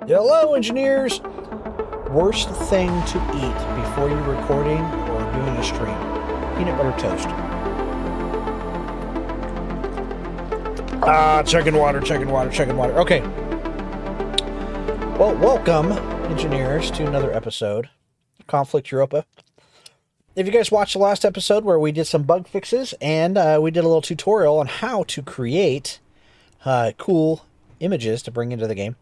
Hello, engineers! Worst thing to eat before you're recording or doing a stream. Peanut butter toast. Chugging water. Okay. Well, welcome, engineers, to another episode of Conflict Europa. If you guys watched the last episode where we did some bug fixes and we did a little tutorial on how to create cool images to bring into the game.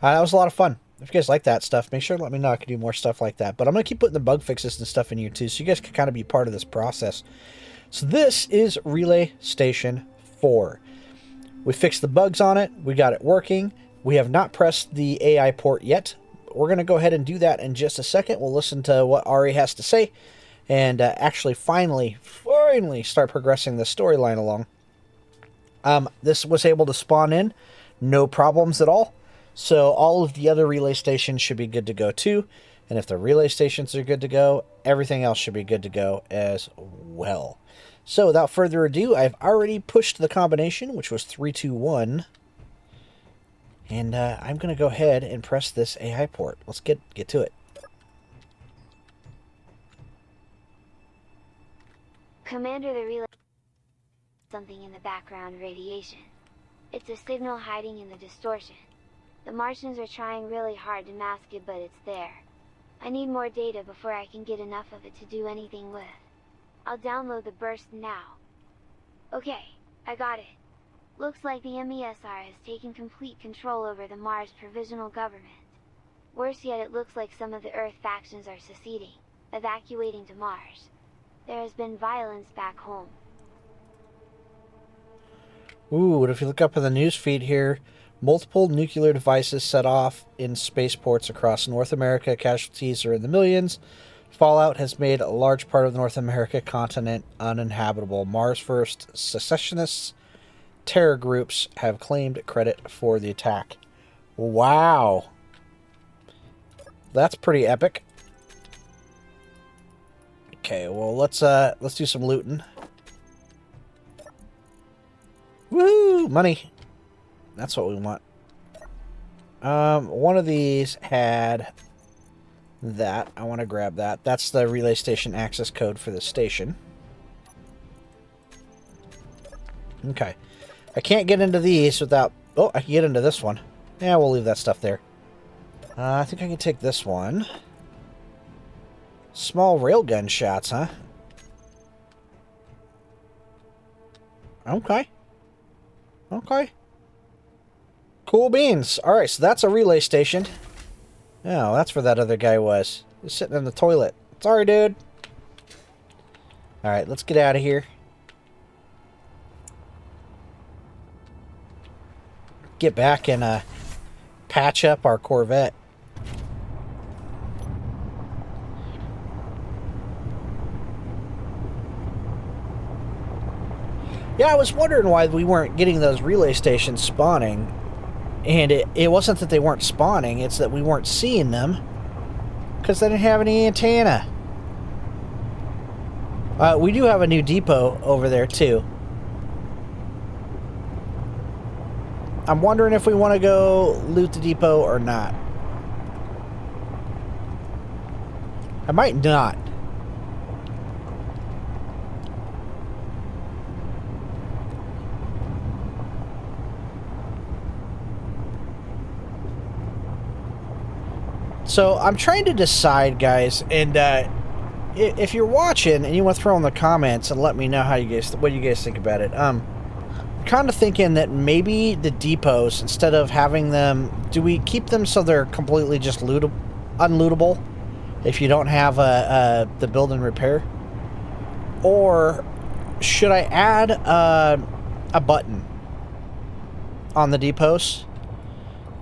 That was a lot of fun. If you guys like that stuff, make sure to let me know. I can do more stuff like that. But I'm going to keep putting the bug fixes and stuff in here too, so you guys can kind of be part of this process. So this is Relay Station 4. We fixed the bugs on it. We got it working. We have not pressed the AI port yet. We're going to go ahead and do that in just a second. We'll listen to what Ari has to say and actually finally start progressing the storyline along. This was able to spawn in. No problems at all. So all of the other relay stations should be good to go too. And if the relay stations are good to go, everything else should be good to go as well. So without further ado, I've already pushed the combination, which was 321. And I'm going to go ahead and press this AI port. Let's get to it. Commander, the relay... something in the background radiation. It's a signal hiding in the distortion. The Martians are trying really hard to mask it, but it's there. I need more data before I can get enough of it to do anything with. I'll download the burst now. Okay, I got it. Looks like the MESR has taken complete control over the Mars provisional government. Worse yet, it looks like some of the Earth factions are seceding, evacuating to Mars. There has been violence back home. Ooh, and if you look up in the news feed here, multiple nuclear devices set off in spaceports across North America. Casualties are in the millions. Fallout has made a large part of the North America continent uninhabitable. Mars First secessionists, terror groups have claimed credit for the attack. Wow. That's pretty epic. Okay, well let's do some looting. Woo! Money. That's what we want. One of these had that. I want to grab that. That's the relay station access code for the station. Okay. I can't get into these without... Oh, I can get into this one. Yeah, we'll leave that stuff there. I think I can take this one. Small railgun shots, huh? Okay. Okay. Cool beans. Alright, so that's a relay station. Oh, that's where that other guy was. He's sitting in the toilet. Sorry, dude. Alright, let's get out of here. Get back and patch up our Corvette. Yeah, I was wondering why we weren't getting those relay stations spawning. And it wasn't that they weren't spawning, it's that we weren't seeing them. Because they didn't have any antenna. We do have a new depot over there, too. I'm wondering if we want to go loot the depot or not. I might not. So I'm trying to decide, guys, and if you're watching and you want to throw in the comments and let me know what you guys think about it. I'm kind of thinking that maybe the depots, instead of having them, do we keep them so they're completely just unlootable if you don't have the build and repair, or should I add a button on the depots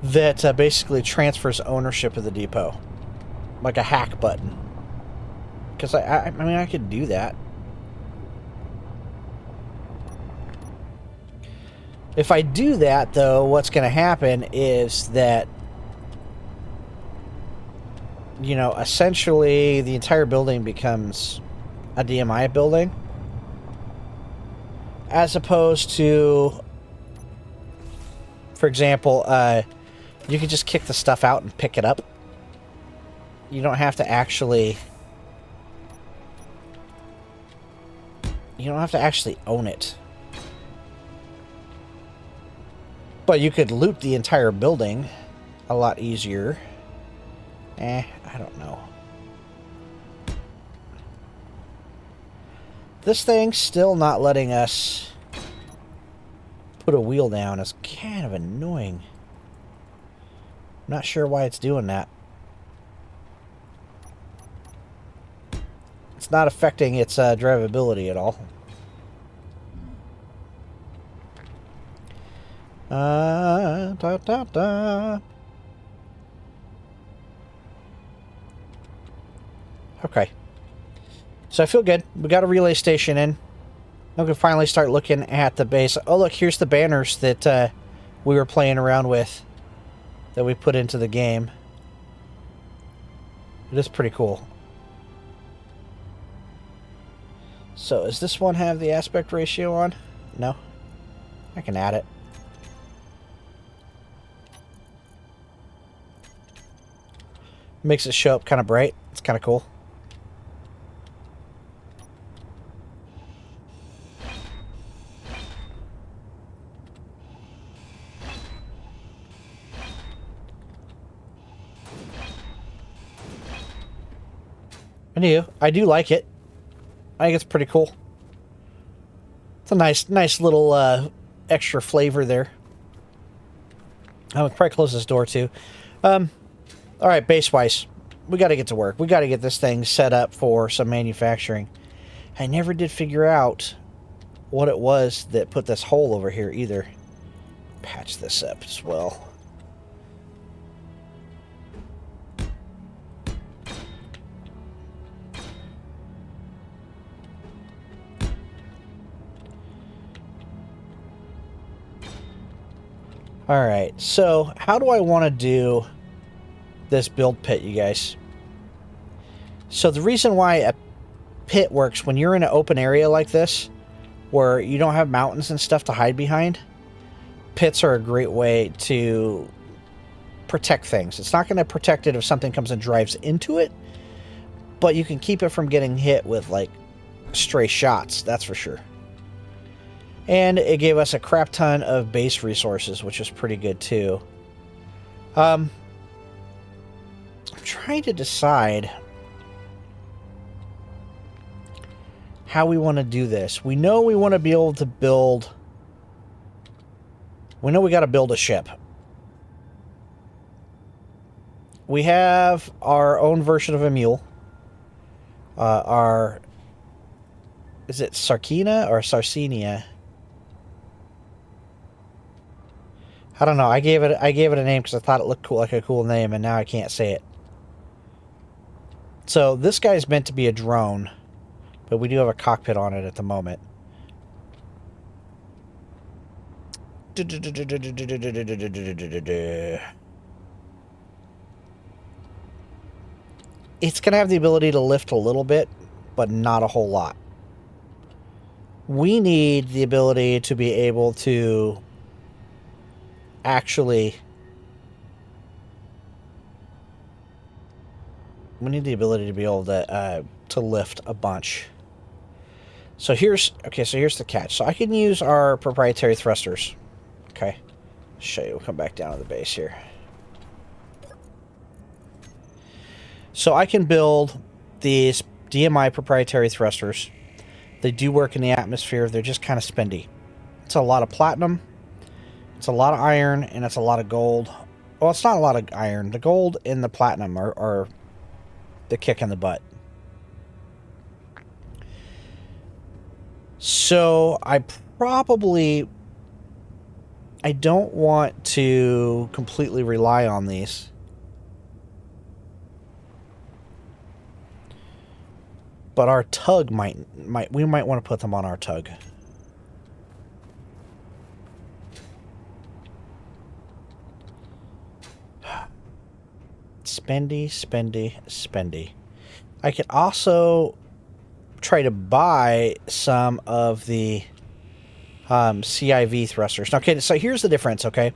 that basically transfers ownership of the depot, like a hack button? Because I mean, I could do that. If I do that, though, what's going to happen is that, you know, essentially the entire building becomes a DMI building, as opposed to, for example, You can just kick the stuff out and pick it up. You don't have to actually... You don't have to actually own it. But you could loot the entire building a lot easier. I don't know. This thing's still not letting us put a wheel down. It's kind of annoying. I'm not sure why it's doing that. It's not affecting its drivability at all. Okay. So I feel good. We got a relay station in. I can finally start looking at the base. Oh, look, here's the banners that we were playing around with that we put into the game. It is pretty cool. So, does this one have the aspect ratio on? No? I can add it. Makes it show up kind of bright. It's kind of cool. I do like it. I think it's pretty cool. It's a nice little extra flavor there. I would probably close this door too. All right, base-wise, we got to get to work. We got to get this thing set up for some manufacturing. I never did figure out what it was that put this hole over here either. Patch this up as well. Alright, so how do I want to do this build pit, you guys? So the reason why a pit works when you're in an open area like this, where you don't have mountains and stuff to hide behind, pits are a great way to protect things. It's not going to protect it if something comes and drives into it, but you can keep it from getting hit with, like, stray shots, that's for sure. And it gave us a crap ton of base resources, which is pretty good too. I'm trying to decide how we want to do this. We know we want to be able to build... We know we got to build a ship. We have our own version of a mule. Is it Sarkina or Sarsinia? I don't know. I gave it a name because I thought it looked cool, like a cool name, and now I can't say it. So this guy's meant to be a drone, but we do have a cockpit on it at the moment. It's going to have the ability to lift a little bit, but not a whole lot. We need the ability to be able to actually... We need the ability to be able to lift a bunch. So here's the catch. So I can use our proprietary thrusters. Okay. I'll show you. We'll come back down to the base here. So I can build these DMI proprietary thrusters. They do work in the atmosphere. They're just kind of spendy. It's a lot of platinum. It's a lot of iron, and it's a lot of gold. Well, it's not a lot of iron. The gold and the platinum are the kick in the butt. So I don't want to completely rely on these. But our tug we might want to put them on our tug. Spendy, spendy, spendy. I could also try to buy some of the CIV thrusters. Okay, so here's the difference, okay?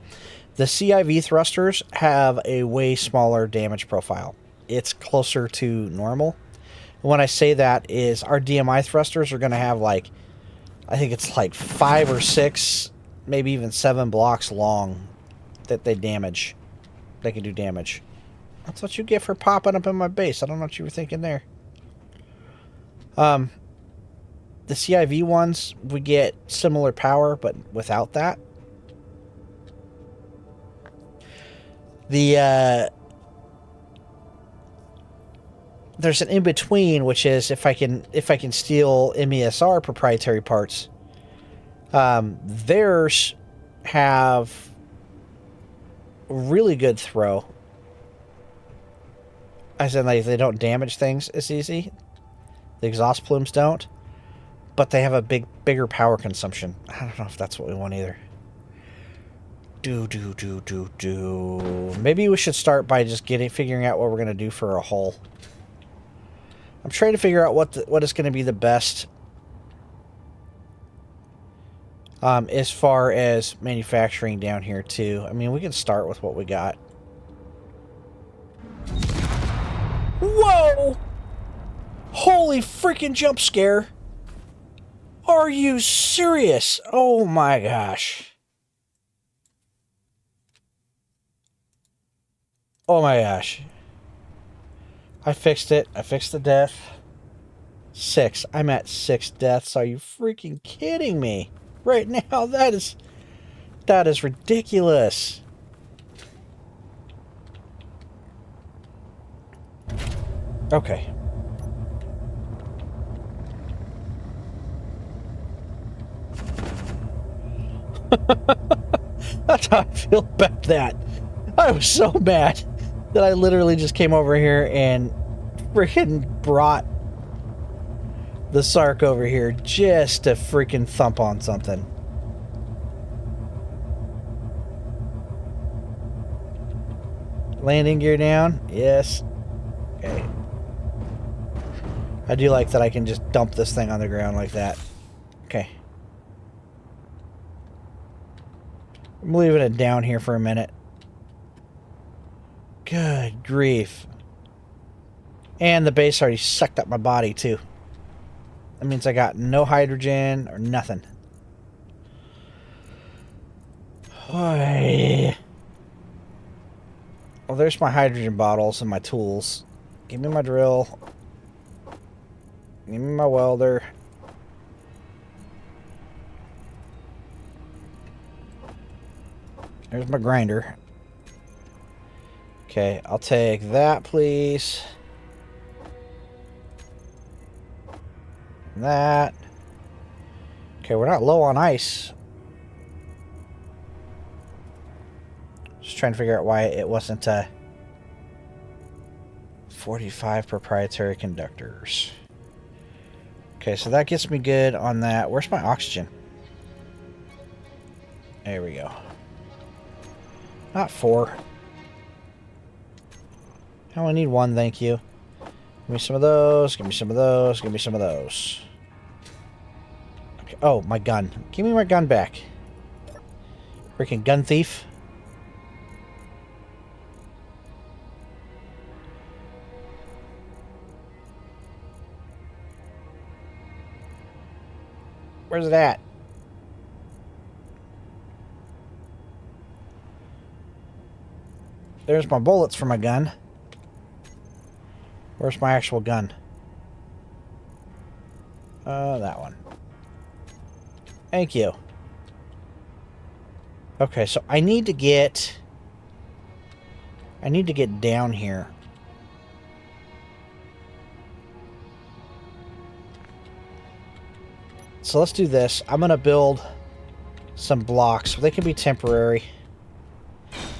The CIV thrusters have a way smaller damage profile. It's closer to normal. When I say that is our DMI thrusters are going to have like, I think it's like 5 or 6, maybe even 7 blocks long that they damage. They can do damage. That's what you get for popping up in my base. I don't know what you were thinking there. The CIV ones, we get similar power, but without that. There's an in-between, which is if I can steal MESR proprietary parts. Theirs have really good throw. As in, like, they don't damage things as easy. The exhaust plumes don't. But they have a bigger power consumption. I don't know if that's what we want either. Maybe we should start by just figuring out what we're going to do for a hull. I'm trying to figure out what is going to be the best as far as manufacturing down here too. I mean, we can start with what we got. Whoa! Holy freaking jump scare! Are you serious? Oh my gosh. Oh my gosh. I fixed it. I fixed the death. 6. I'm at 6 deaths. Are you freaking kidding me? Right now, that is ridiculous. Okay. That's how I feel about that. I was so mad that I literally just came over here and freaking brought the Sark over here just to freaking thump on something. Landing gear down? Yes. Okay. I do like that I can just dump this thing on the ground like that. Okay. I'm leaving it down here for a minute. Good grief. And the base already sucked up my body too. That means I got no hydrogen or nothing. Well, there's my hydrogen bottles and my tools. Give me my drill. Give me my welder. There's my grinder. Okay, I'll take that, please. And that. Okay, we're not low on ice. Just trying to figure out why it wasn't 45 proprietary conductors. Okay, so that gets me good on that. Where's my oxygen? There we go. Not 4. I only need 1, thank you. Give me some of those, give me some of those, give me some of those. Okay. Oh, my gun. Give me my gun back. Freaking gun thief. Where's it at? There's my bullets for my gun. Where's my actual gun? That one. Thank you. Okay, so I need to get down here. So let's do this. I'm gonna build some blocks. They can be temporary.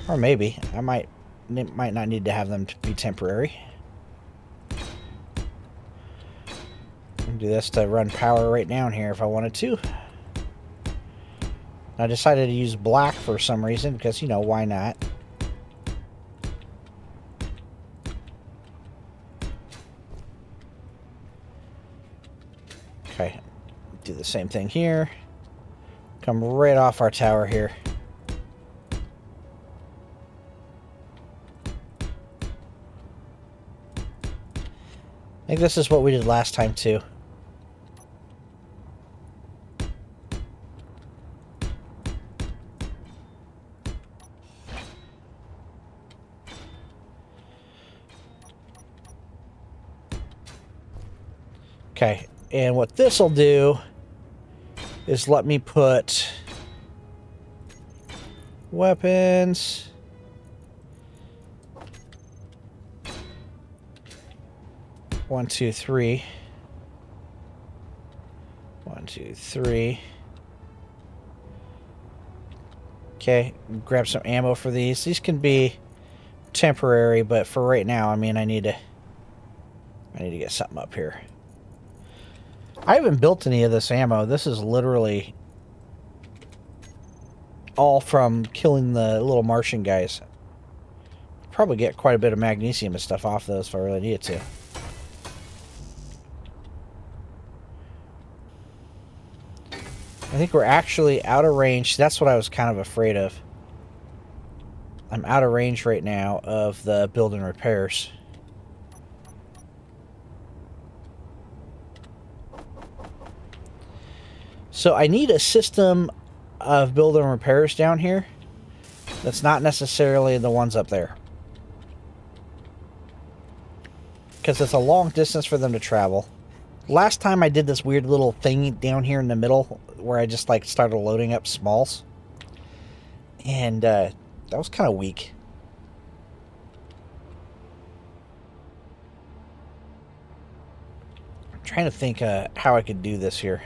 Or maybe. I might not need to have them to be temporary. Do this to run power right down here if I wanted to. I decided to use black for some reason because, you know, why not? Okay, do the same thing here. Come right off our tower here. think this is what we did last time too. Okay, and what this will do is let me put weapons. One, two, three. 1, 2, 3. Okay, grab some ammo for these. These can be temporary, but for right now, I mean, I need to get something up here. I haven't built any of this ammo. This is literally all from killing the little Martian guys. Probably get quite a bit of magnesium and stuff off those if I really needed to. I think we're actually out of range. That's what I was kind of afraid of. I'm out of range right now of the building repairs. So I need a system of building repairs down here that's not necessarily the ones up there. Because it's a long distance for them to travel. Last time I did this weird little thing down here in the middle where I just like started loading up smalls. And that was kind of weak. I'm trying to think how I could do this here.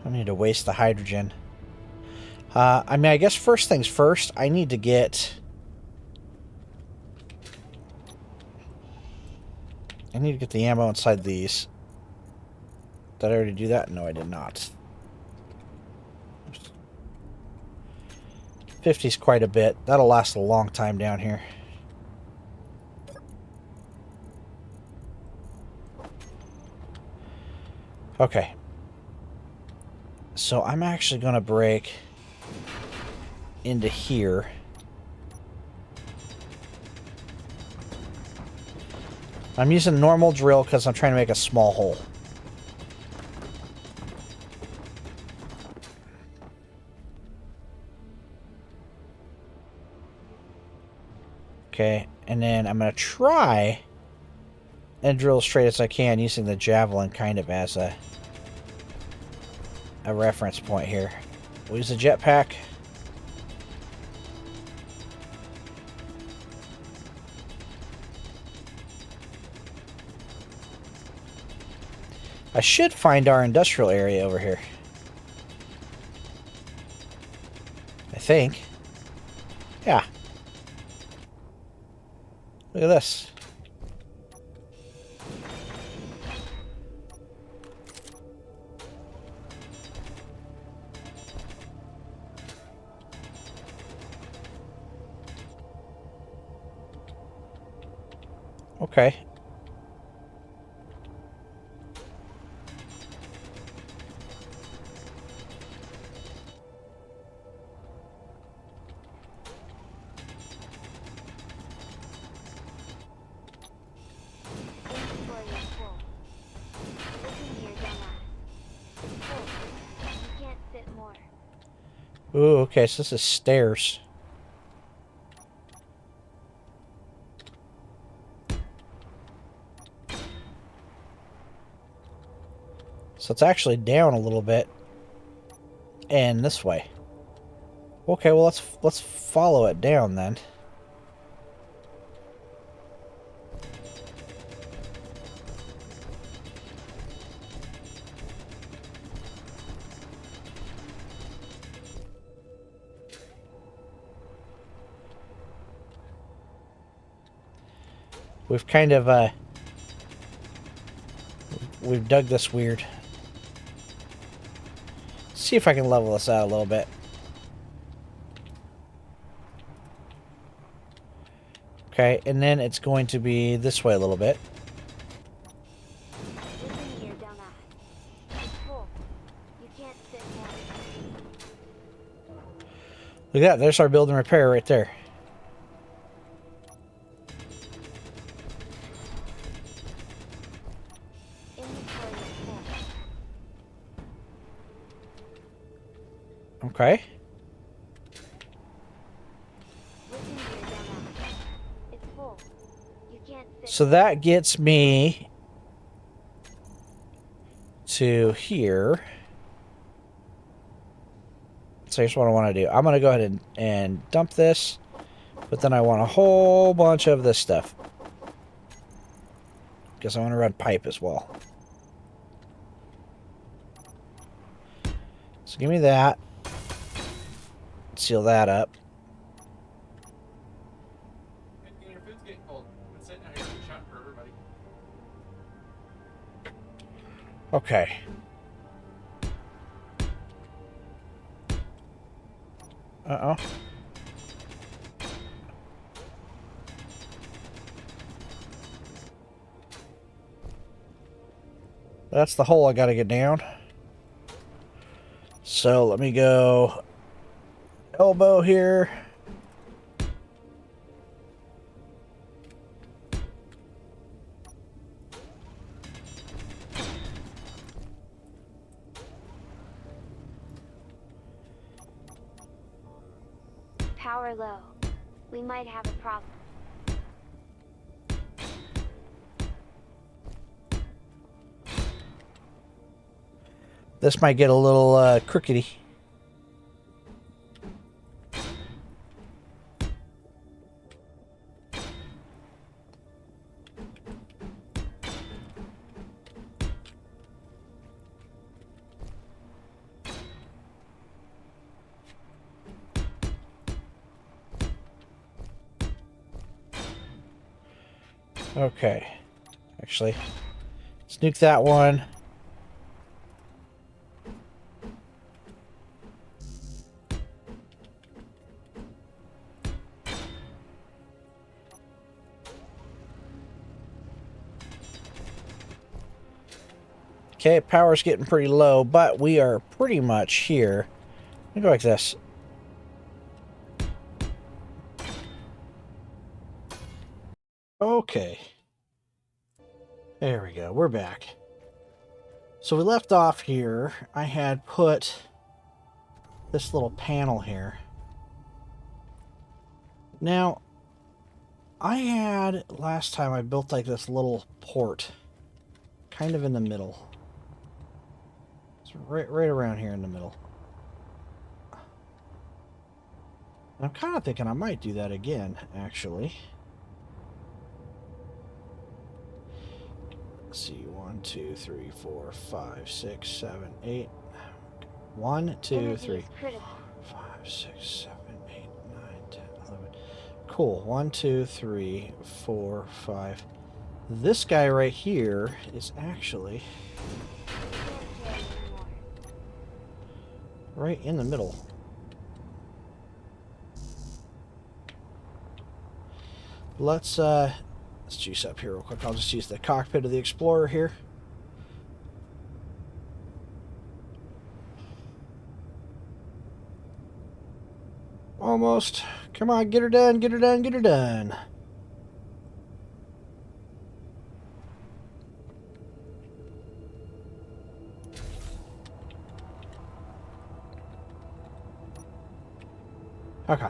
I need to waste the hydrogen. I mean, I guess first things first, I need to get... the ammo inside these. Did I already do that? No, I did not. 50's quite a bit. That'll last a long time down here. Okay. So I'm actually going to break into here. I'm using normal drill because I'm trying to make a small hole. Okay, and then I'm going to try and drill as straight as I can using the javelin kind of as a reference point here. We'll use the jetpack. I should find our industrial area over here. I think. Yeah. Look at this. Okay. Ooh, okay, so this is stairs. So it's actually down a little bit. And this way. Okay, well let's follow it down then. We've kind of, we've dug this weird. See if I can level this out a little bit. Okay, and then it's going to be this way a little bit. Look at that, there's our build and repair right there. Okay. Listen to your demo. It's full. You can't sit. So that gets me to here. So here's what I want to do. I'm going to go ahead and dump this, but then I want a whole bunch of this stuff, because I want to run pipe as well. So give me that. Seal that up. Your food's getting cold. It's sitting out here in the shop for everybody. Okay. Uh-oh. That's the hole I gotta get down. So let me go elbow here. Power low. We might have a problem. This might get a little crookedy. Okay. Actually, let's nuke that one. Okay, power's getting pretty low, but we are pretty much here. Let me go like this. Okay. There we go. We're back. So we left off here. I had put this little panel here. Now, I had, last time I built like this little port kind of in the middle. It's right around here in the middle. And I'm kind of thinking I might do that again, actually. Let's see, 1, 2, 3, 4, 5, 6, 7, 8. 1, 2, Energy 3, is critical. 5, 6, 7, 8, 9, 10, 11. Cool. 1, 2, 3, 4, 5. This guy right here is actually Can't carry anymore. right in the middle. Let's juice up here real quick. I'll just use the cockpit of the Explorer here. Almost. Come on, get her done, get her done, get her done. Okay.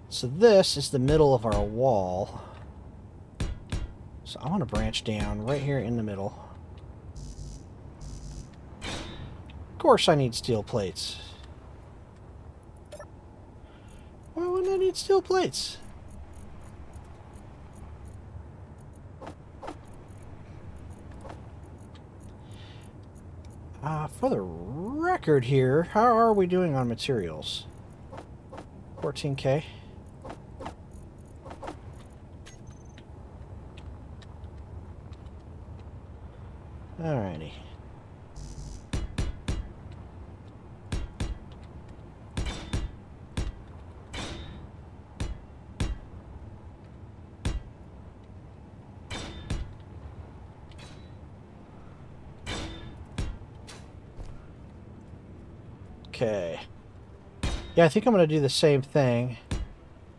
So this is the middle of our wall. So I want to branch down right here in the middle. Of course I need steel plates. Why wouldn't I need steel plates? For the record here, how are we doing on materials? 14K. Alrighty. Okay. Yeah, I think I'm going to do the same thing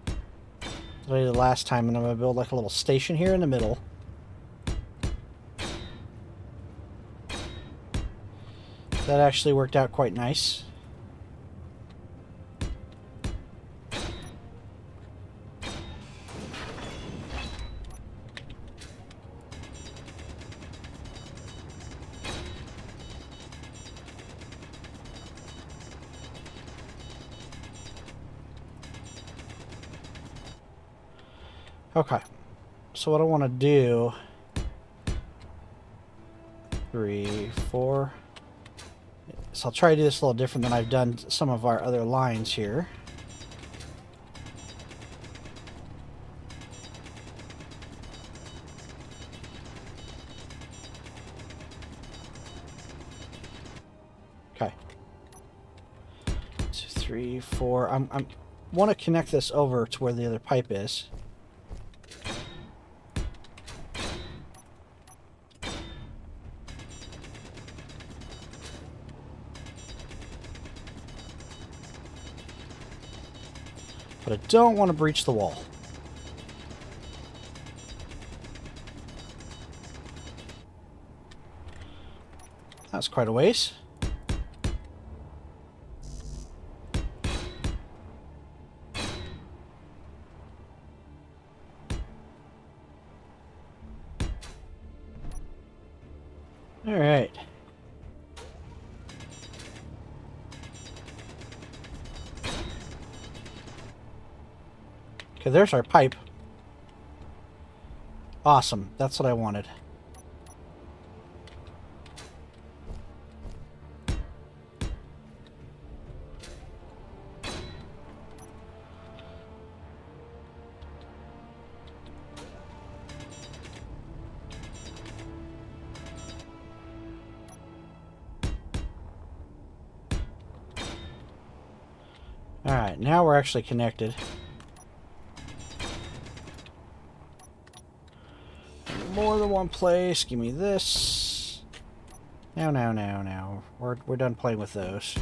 that I did last time, and I'm going to build like a little station here in the middle. That actually worked out quite nice. Okay, so what I want to do, 3, 4. So I'll try to do this a little different than I've done some of our other lines here. Okay. 2, 3, 4. I'm want to connect this over to where the other pipe is. But I don't want to breach the wall. That's quite a ways. All right. Okay, there's our pipe. Awesome. That's what I wanted. All right, now we're actually connected. More than one place. Give me this. No. We're done playing with those.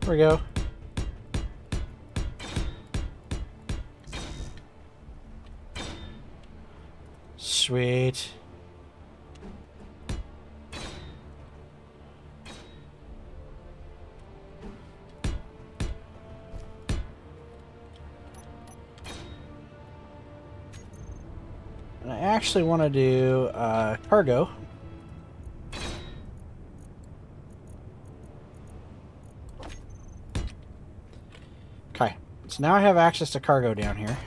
There we go. Sweet. And I actually want to do cargo. Okay, so now I have access to cargo down here.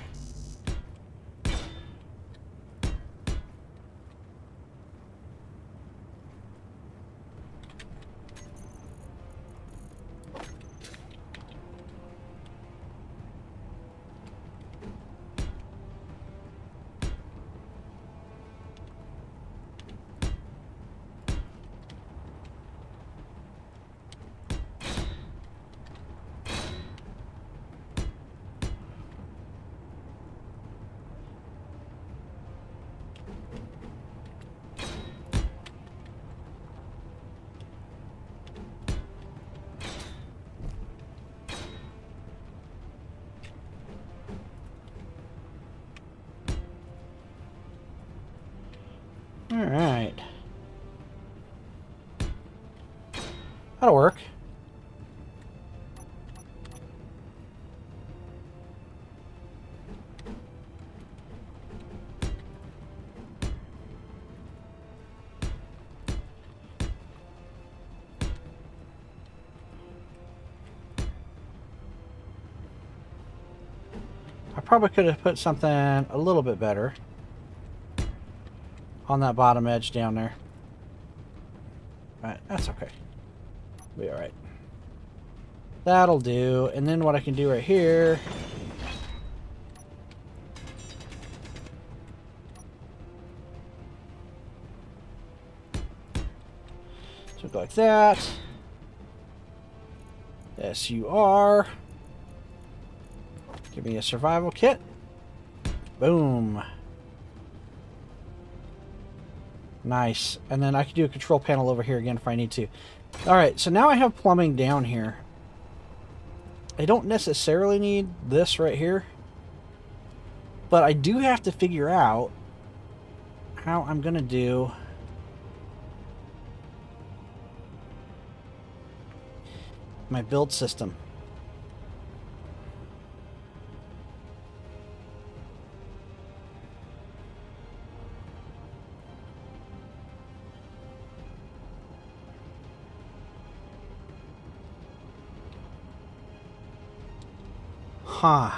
All right. That'll work. I probably could have put something a little bit better on that bottom edge down there. Alright, that's okay. Be alright. That'll do. And then what I can do right here, so go like that. SUR. Give me a survival kit. Boom. Nice. And then I can do a control panel over here again if I need to. Alright, so now I have plumbing down here. I don't necessarily need this right here. But I do have to figure out how I'm going to do my build system. Huh.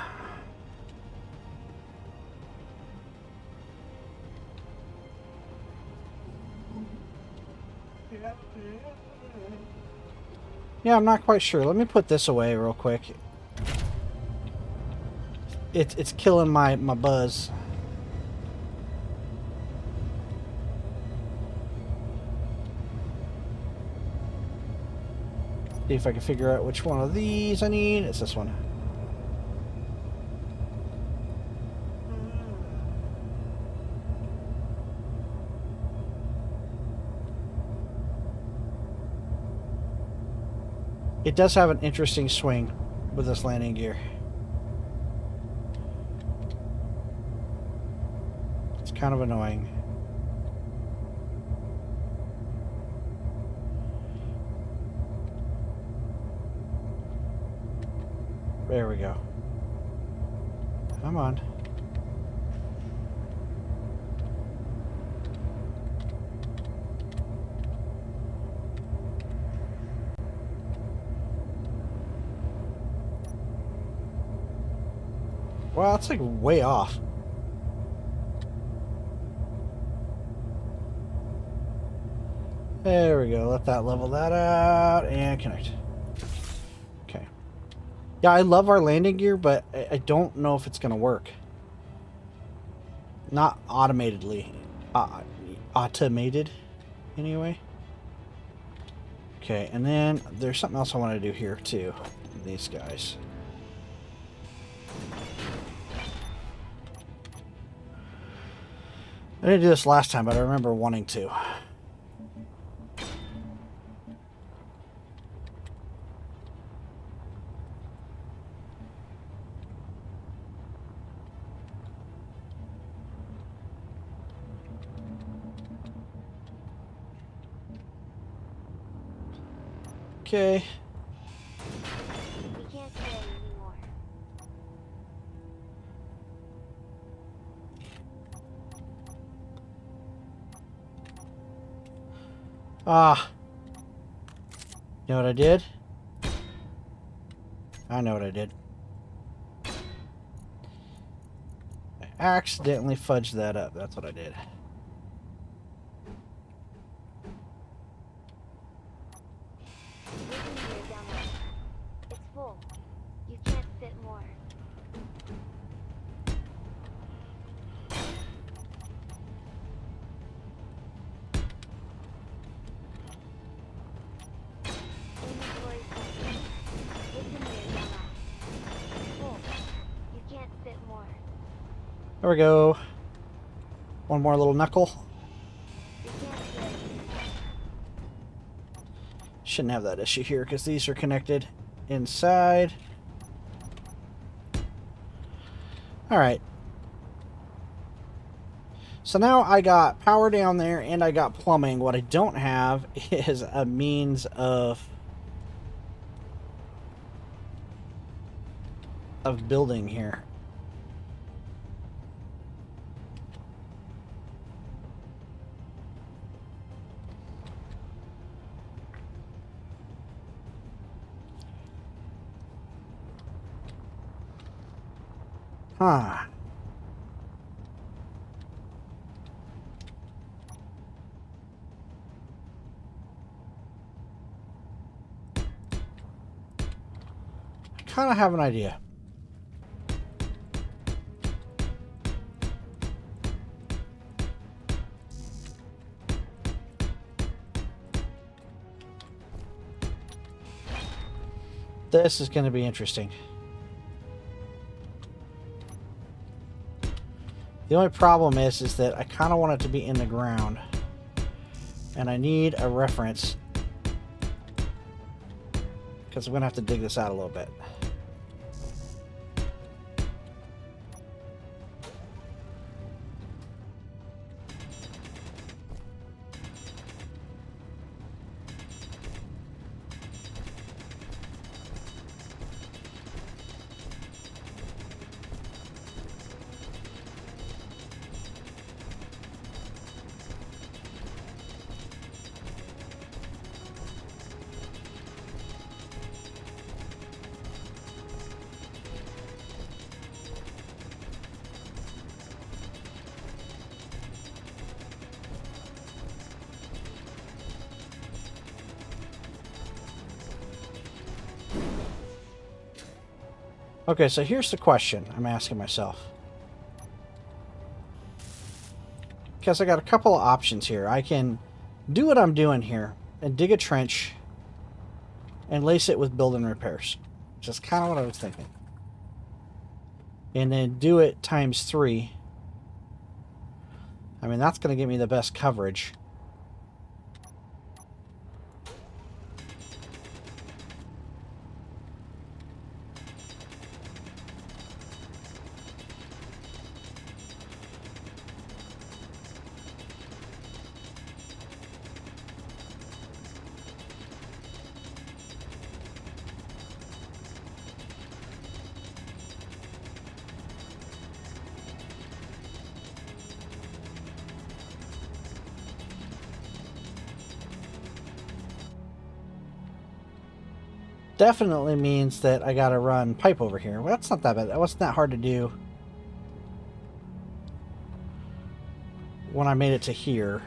Yeah, I'm not quite sure. Let me put this away real quick. It's killing my buzz. See if I can figure out which one of these I need. It's this one. It does have an interesting swing with this landing gear. It's kind of annoying. There we go. Come on. Wow, it's like way off. There we go. Let that level that out and connect. Okay. Yeah, I love our landing gear, but I don't know if it's going to work. Not automated, anyway. Okay, and then there's something else I want to do here too. These guys. I didn't do this last time, but I remember wanting to. Okay. We can't stay anymore. Ah. You know what I did? I know what I did. I accidentally fudged that up. That's what I did. Listen here, down there. It's full. You can't fit more. Inventory full. Listen here, down there. It's full. You can't fit more. There we go. One more little knuckle. You can't fit anymore. Shouldn't have that issue here because these are connected inside. Alright. So now I got power down there and I got plumbing. What I don't have is a means of building here. Huh. I kind of have an idea. This is going to be interesting. The only problem is that I kind of want it to be in the ground. And I need a reference because I'm going to have to dig this out a little bit. Okay, so here's the question I'm asking myself. Because I got a couple of options here. I can do what I'm doing here and dig a trench and lace it with build and repairs. Which is kind of what I was thinking. And then do it times 3. I mean, that's going to give me the best coverage. Definitely means that I gotta run pipe over here. Well, that's not that bad. That wasn't that hard to do when I made it to here.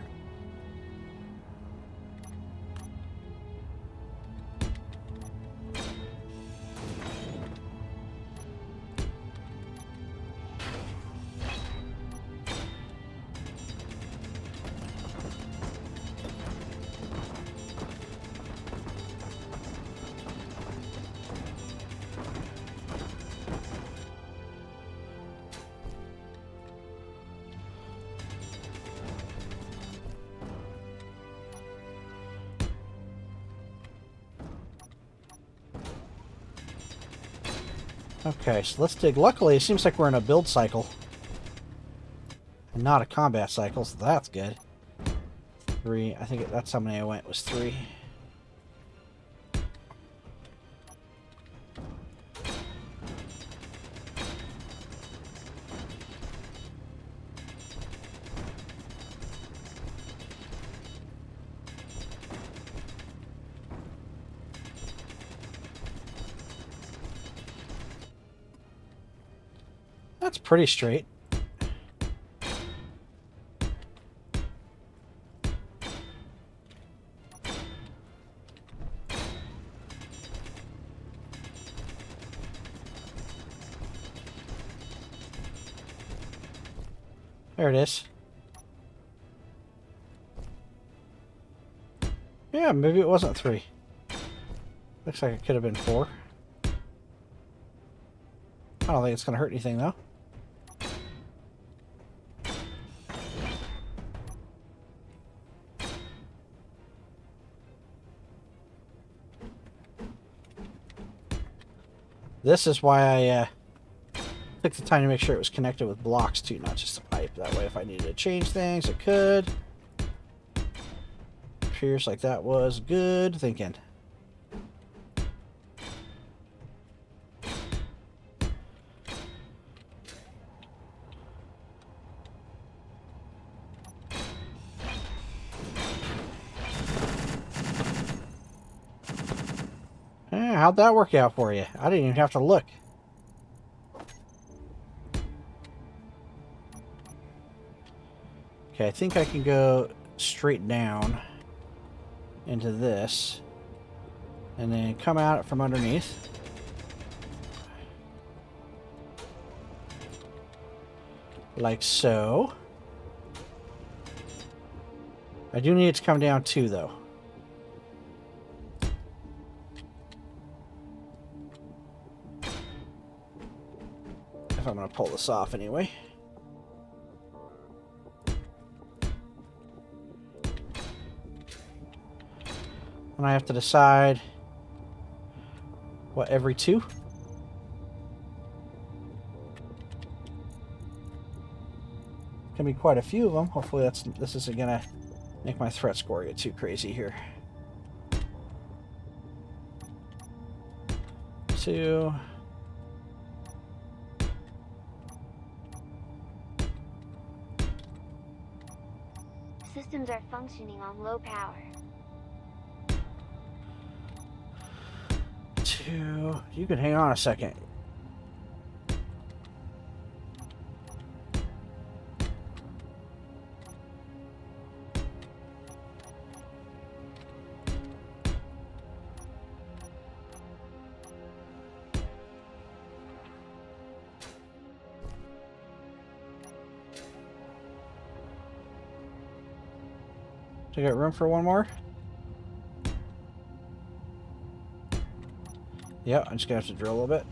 Okay, so let's dig. Luckily, it seems like we're in a build cycle and not a combat cycle, so that's good. 3. I think that's how many I went, was 3. That's pretty straight. There it is. Yeah, maybe it wasn't 3. Looks like it could have been 4. I don't think it's going to hurt anything, though. This is why I took the time to make sure it was connected with blocks too, not just a pipe. That way if I needed to change things, I could. Appears like that was good thinking. How'd that work out for you? I didn't even have to look. Okay, I think I can go straight down into this and then come out from underneath. Like so. I do need it to come down too, though. I'm going to pull this off anyway. I have to decide, what, every 2? Can be quite a few of them. Hopefully this isn't gonna make my threat score get too crazy here. 2. Systems are functioning on low power. 2. You can hang on a second. Do I got room for one more? Yeah, I'm just gonna have to drill a little bit.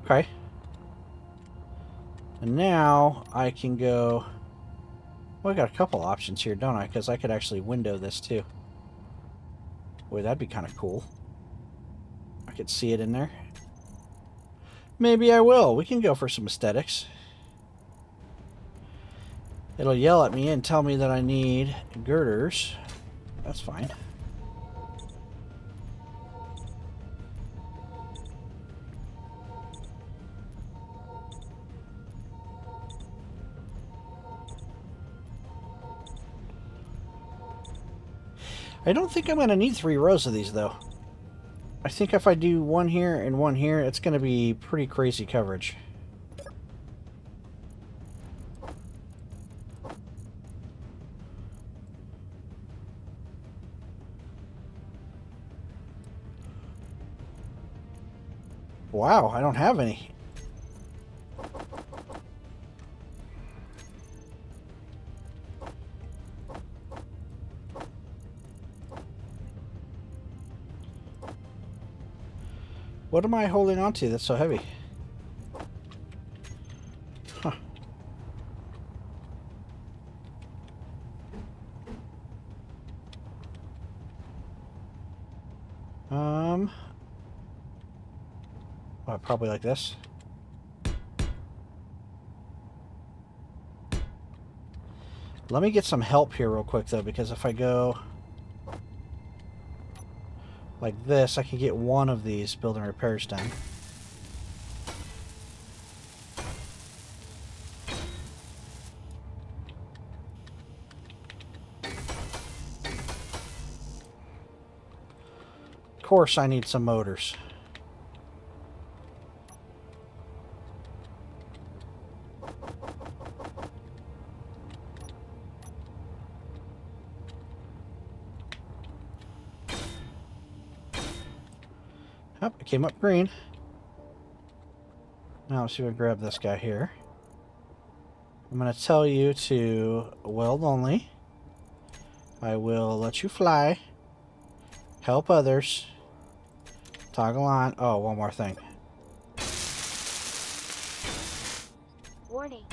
Okay. And now I can go... Well, I got a couple options here, don't I? Because I could actually window this too. Boy, that'd be kind of cool. I could see it in there. Maybe I will. We can go for some aesthetics. It'll yell at me and tell me that I need girders. That's fine. I don't think I'm going to need 3 rows of these, though. I think if I do one here and one here, it's going to be pretty crazy coverage. Wow, I don't have any. What am I holding on to that's so heavy? Huh. Well, probably like this. Let me get some help here real quick, though, because if I go like this, I can get one of these building repairs done. Of course, I need some motors. Oh, it came up green. Now let's see if I grab this guy here. I'm going to tell you to weld only. I will let you fly. Help others. Toggle on. Oh, one more thing. Warning.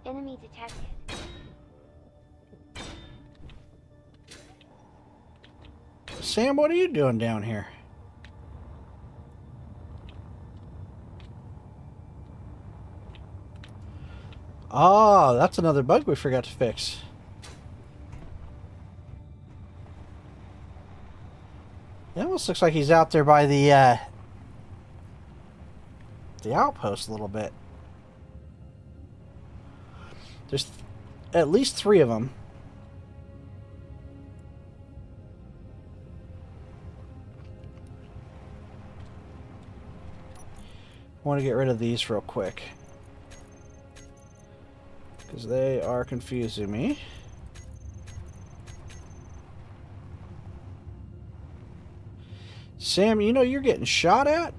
Enemy detected. Sam, what are you doing down here? Oh, that's another bug we forgot to fix. It almost looks like he's out there by the outpost a little bit. There's at least 3 of them. I want to get rid of these real quick, because they are confusing me. Sam, you know you're getting shot at?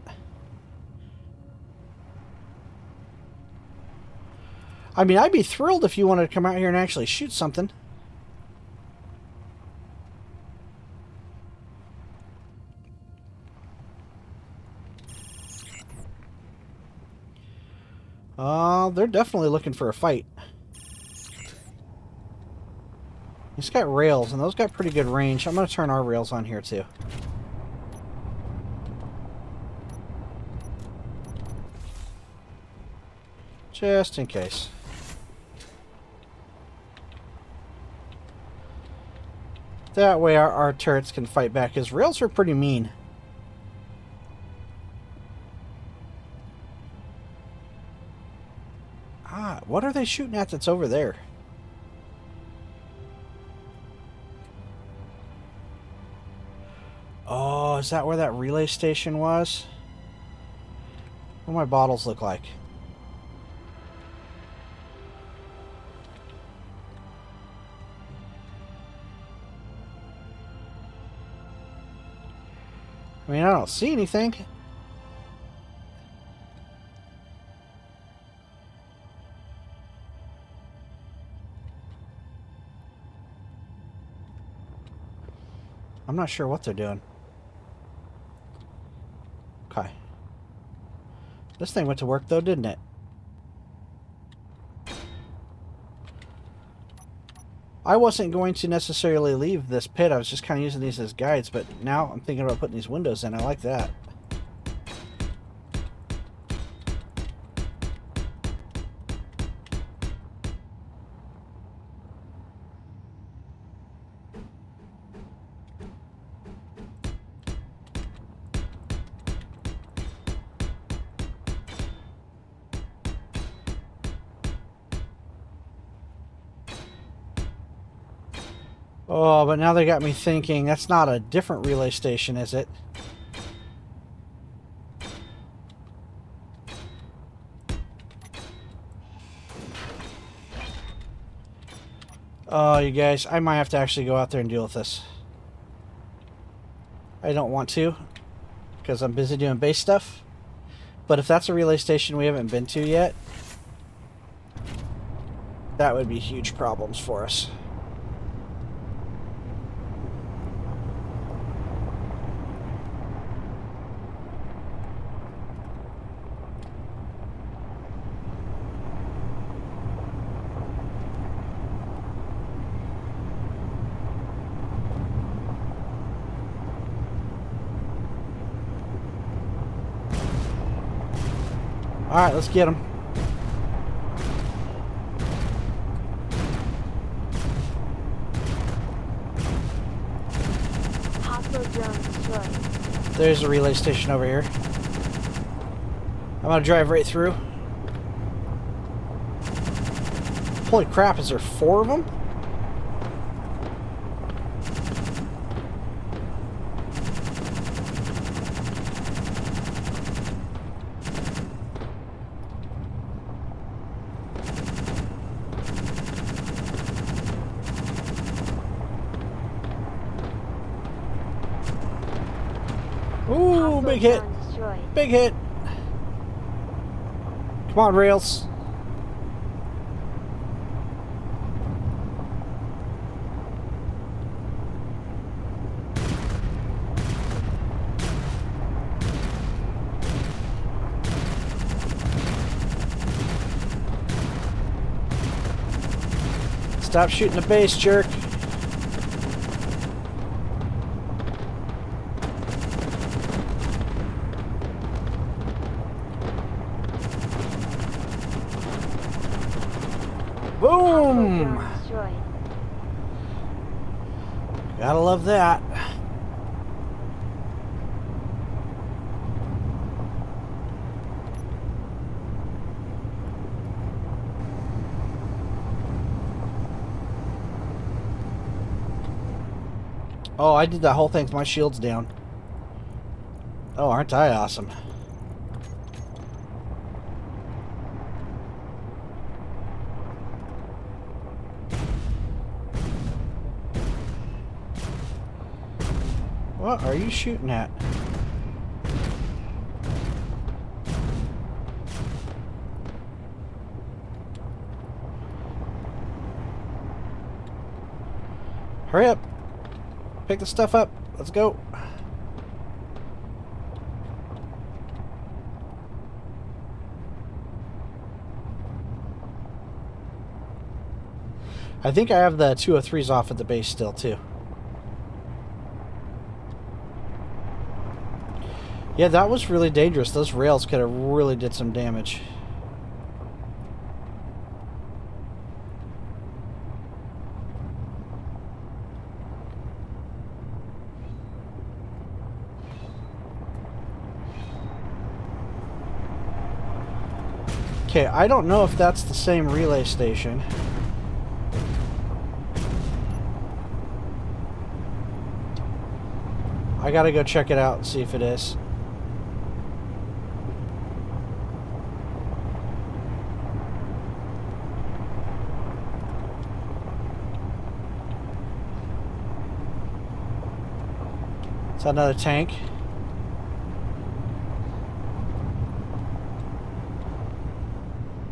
I mean, I'd be thrilled if you wanted to come out here and actually shoot something. They're definitely looking for a fight. He's got rails, and those got pretty good range. I'm going to turn our rails on here, too. Just in case. That way our turrets can fight back. His rails are pretty mean. Ah, what are they shooting at that's over there? Oh, is that where that relay station was? What do my bottles look like? I mean, I don't see anything. I'm not sure what they're doing. Okay. This thing went to work though, didn't it? I wasn't going to necessarily leave this pit. I was just kind of using these as guides, but now I'm thinking about putting these windows in. I like that. Oh, but now they got me thinking, that's not a different relay station, is it? Oh, you guys, I might have to actually go out there and deal with this. I don't want to, because I'm busy doing base stuff. But if that's a relay station we haven't been to yet, that would be huge problems for us. Alright, let's get them. Hostile drone destroyed. There's a relay station over here. I'm gonna drive right through. Holy crap, is there 4 of them? Ooh, big hit. Big hit. Come on, rails. Stop shooting the base, jerk. Boom! Gotta love that. Oh, I did that whole thing with my shields down. Oh, aren't I awesome? What are you shooting at? Hurry up. Pick the stuff up. Let's go. I think I have the 203s off at the base still, too. Yeah, that was really dangerous. Those rails could have really did some damage. Okay, I don't know if that's the same relay station. I gotta go check it out and see if it is. Is that another tank?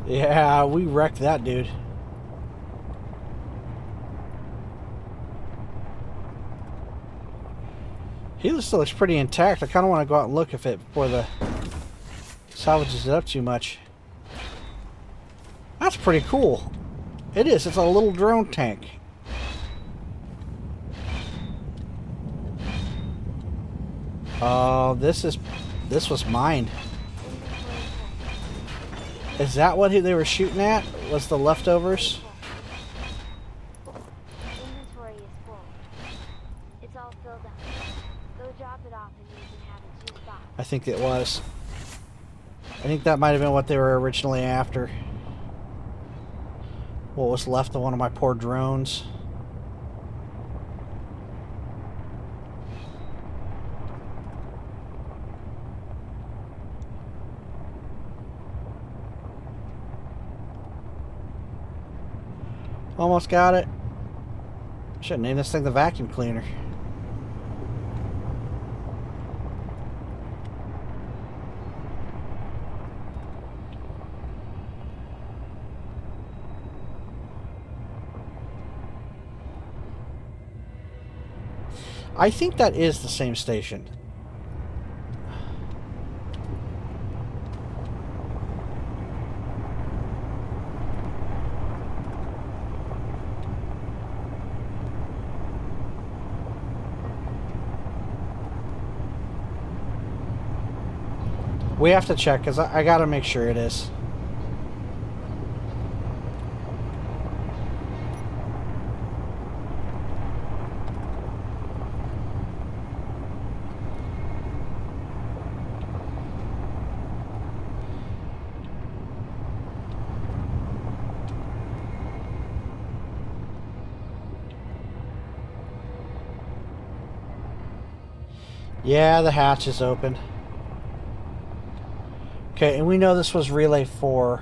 Yeah, we wrecked that dude. He still looks pretty intact. I kind of want to go out and look if it before the salvages it up too much. That's pretty cool. It is. It's a little drone tank. Oh, this was mined. Is that what they were shooting at? Was the leftovers? Inventory is full. It's all filled up. Go drop it off and you can have it juiced off. I think it was. I think that might have been what they were originally after. What was left of one of my poor drones. Almost got it. Should name this thing the vacuum cleaner. I think that is the same station. We have to check because I got to make sure it is. Yeah, the hatch is open. Okay, and we know this was relay 4.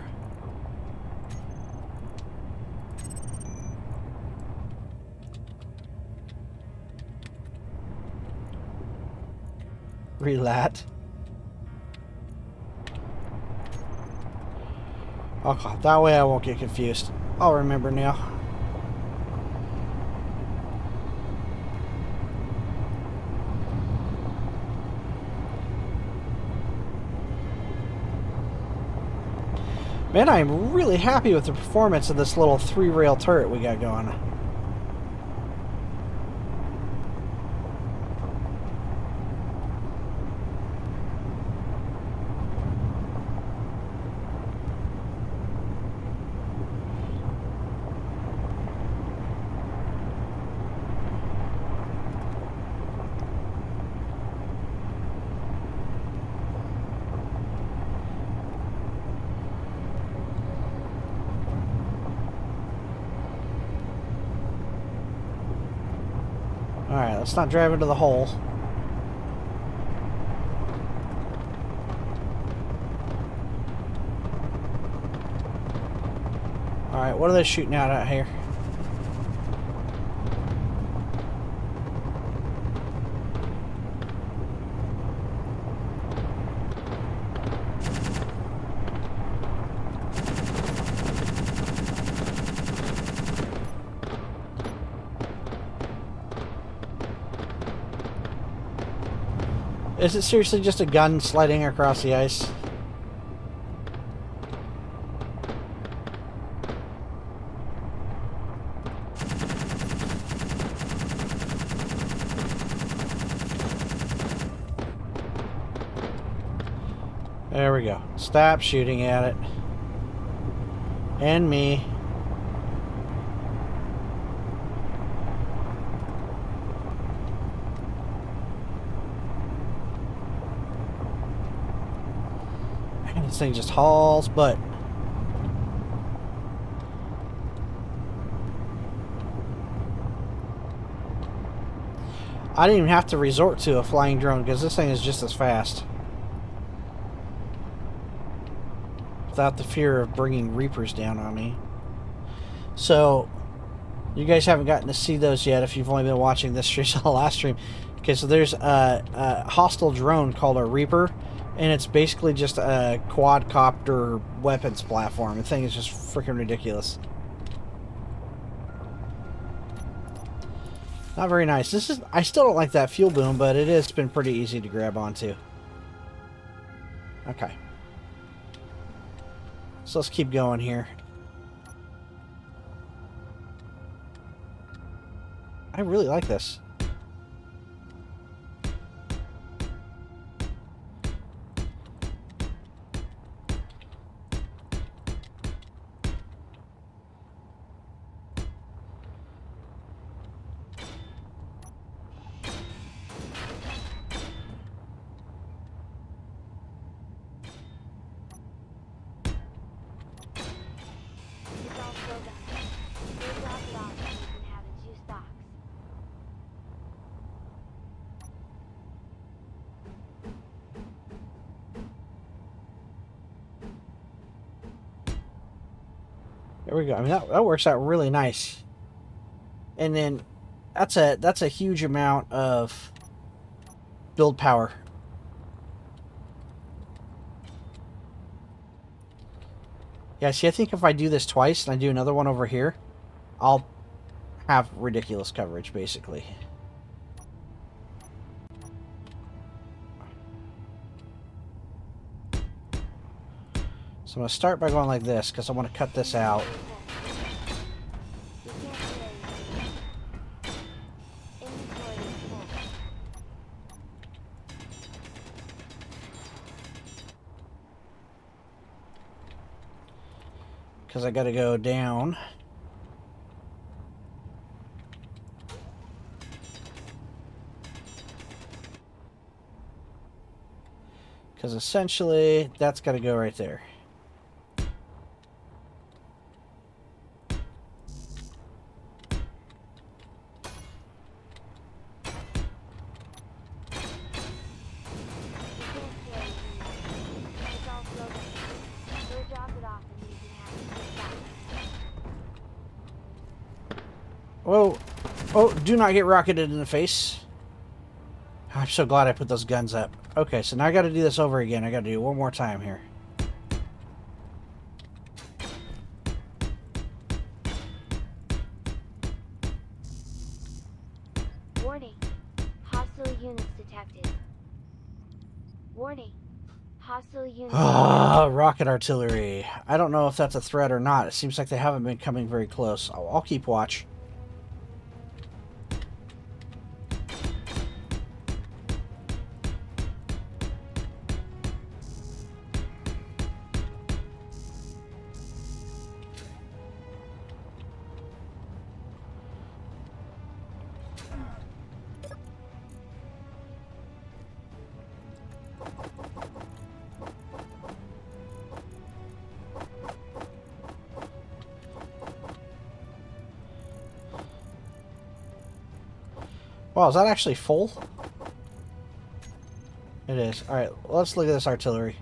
Relat. Okay, that way I won't get confused. I'll remember now. Man, I'm really happy with the performance of this little 3-rail turret we got going. Alright, let's not drive into the hole. Alright, what are they shooting out here? Is it seriously just a gun sliding across the ice? There we go. Stop shooting at it. And me. And this thing just hauls butt. I didn't even have to resort to a flying drone because this thing is just as fast. Without the fear of bringing Reapers down on me. So, you guys haven't gotten to see those yet if you've only been watching this stream, the last stream. Okay, so there's a hostile drone called a Reaper, and it's basically just a quadcopter weapons platform. The thing is just freaking ridiculous. Not very nice. This is. I still don't like that fuel boom, but it has been pretty easy to grab onto. Okay. So let's keep going here. I really like this. It's all filled up. We'll drop it off and you can have it 2 stocks. There we go. I mean, that works out really nice. And then that's a huge amount of build power. Yeah, see, I think if I do this twice and I do another one over here, I'll have ridiculous coverage, basically. So I'm going to start by going like this, because I want to cut this out. We can't do anything. Inventory is full. Because I got to go down. Because essentially, that's got to go right there. We can't do anything. It's all filled up. We'll drop it off and you can have it 2 stocks. Whoa. Oh, do not get rocketed in the face. I'm so glad I put those guns up. Okay, so now I got to do this over again. I got to do it one more time here. Warning. Hostile units detected. Warning. Hostile units Ah, rocket artillery. I don't know if that's a threat or not. It seems like they haven't been coming very close. I'll keep watch. Wow, is that actually full? It is. Alright, let's look at this artillery.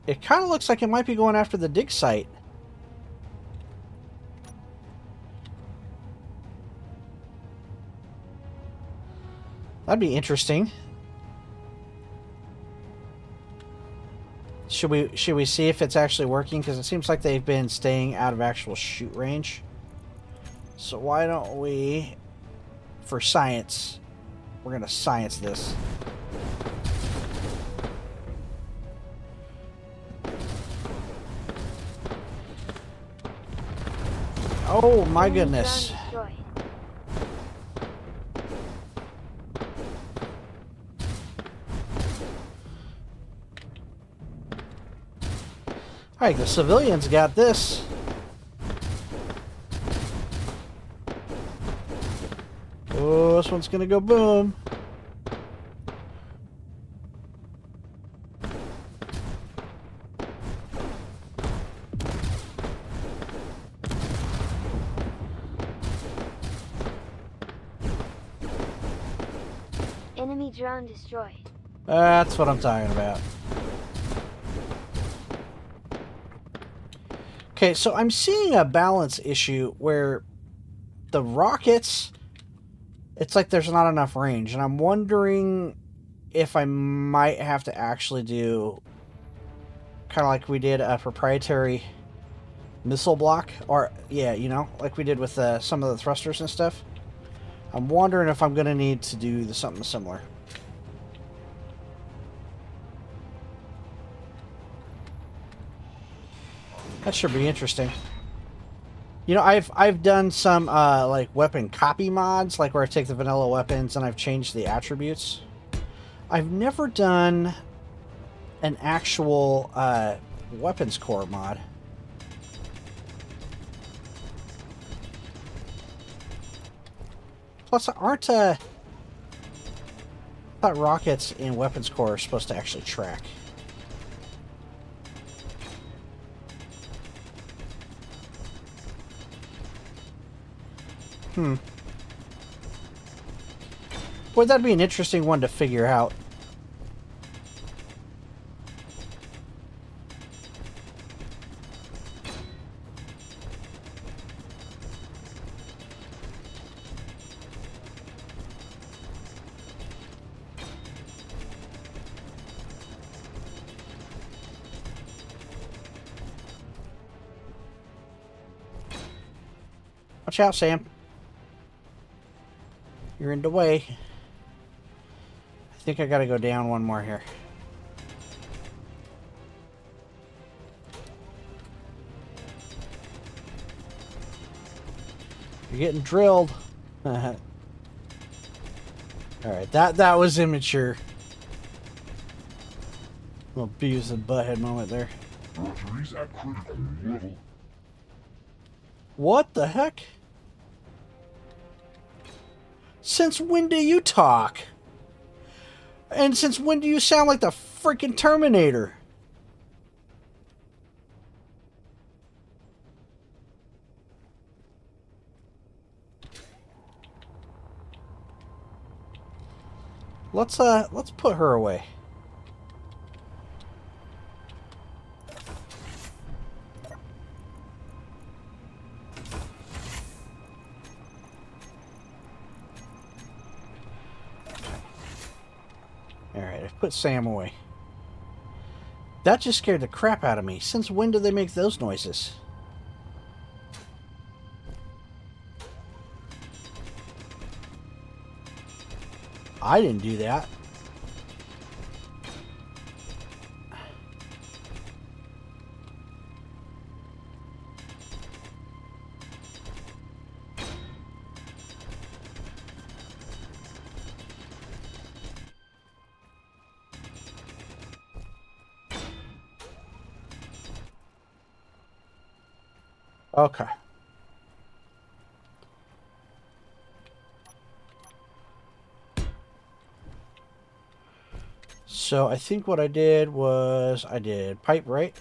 It kind of looks like it might be going after the dig site. That'd be interesting. Should we see if it's actually working? Because it seems like they've been staying out of actual shoot range. So why don't we, for science, we're going to science this. Oh my goodness. Drone destroyed. Alright, the civilians got this. Oh, this one's gonna go boom. Enemy drone destroyed. That's what I'm talking about. Okay, so I'm seeing a balance issue where the rockets, it's like there's not enough range, and I'm wondering if I might have to actually do kind of like we did a proprietary missile block, or yeah, you know, like we did with some of the thrusters and stuff. I'm wondering if I'm going to need to do something similar. That should be interesting. You know, I've done some like weapon copy mods, like where I take the vanilla weapons and I've changed the attributes. I've never done an actual weapons core mod. Plus, aren't I thought rockets in weapons core are supposed to actually track? Boy, that'd be an interesting one to figure out. Watch out, Sam. You're in the way. I think I gotta go down one more here. You're getting drilled. Alright, that was immature. Little Beavis and Butthead moment there. Batteries at critical level. What the heck? Since when do you talk? And since when do you sound like the freaking Terminator? Let's put her away. Alright, I've put Sam away. That just scared the crap out of me. Since when do they make those noises? I didn't do that. Okay. So I think what I did was I did pipe, right?